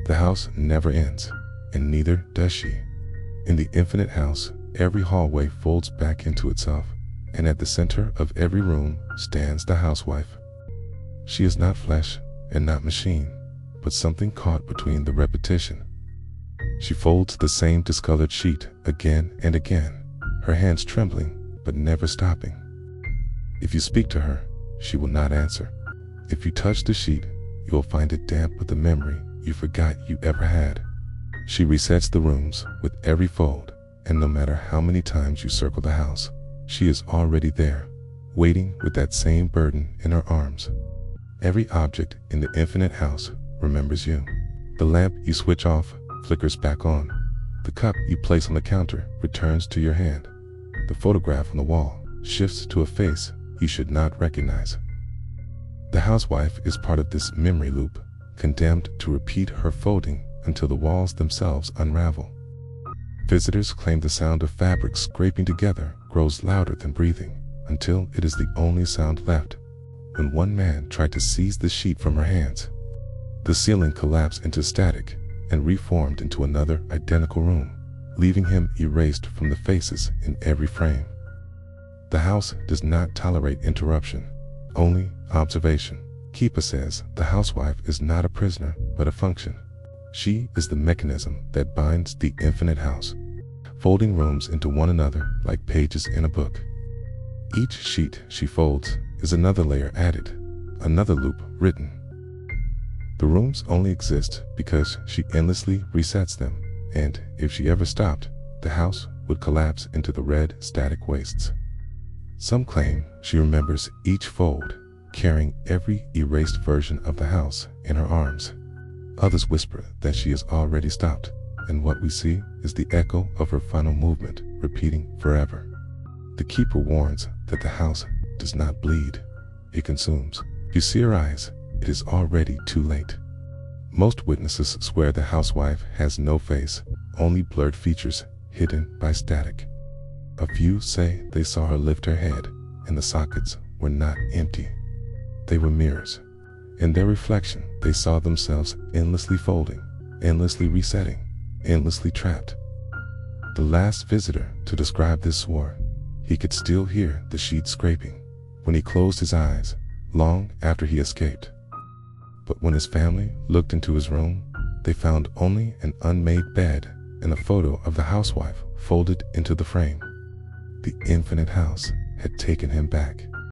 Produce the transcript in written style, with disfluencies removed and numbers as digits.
The house never ends, and neither does she. In the infinite house, every hallway folds back into itself, and at the center of every room stands the housewife. She is not flesh and not machine, but something caught between the repetition. She folds the same discolored sheet again and again, her hands trembling but never stopping. If you speak to her, she will not answer. If you touch the sheet, you will find it damp with the memory you forgot you ever had. She resets the rooms with every fold, and no matter how many times you circle the house, she is already there, waiting with that same burden in her arms. Every object in the infinite house remembers you. The lamp you switch off flickers back on. The cup you place on the counter returns to your hand. The photograph on the wall shifts to a face you should not recognize. The housewife is part of this memory loop, condemned to repeat her folding until the walls themselves unravel. Visitors claim the sound of fabric scraping together grows louder than breathing, until it is the only sound left. When one man tried to seize the sheet from her hands, the ceiling collapsed into static and reformed into another identical room, leaving him erased from the faces in every frame. The house does not tolerate interruption, only observation. Keepa says the housewife is not a prisoner, but a function. She is the mechanism that binds the infinite house, folding rooms into one another like pages in a book. Each sheet she folds is another layer added, another loop written. The rooms only exist because she endlessly resets them, and if she ever stopped, the house would collapse into the red static wastes. Some claim she remembers each fold, carrying every erased version of the house in her arms. Others whisper that she has already stopped, and what we see is the echo of her final movement, repeating forever. The keeper warns that the house does not bleed, it consumes. If you see her eyes, it is already too late. Most witnesses swear the housewife has no face, only blurred features hidden by static. A few say they saw her lift her head, and the sockets were not empty. They were mirrors. In their reflection, they saw themselves endlessly folding, endlessly resetting, endlessly trapped. The last visitor to describe this swore he could still hear the sheet scraping when he closed his eyes, long after he escaped. But when his family looked into his room, they found only an unmade bed and a photo of the housewife folded into the frame. The infinite house had taken him back.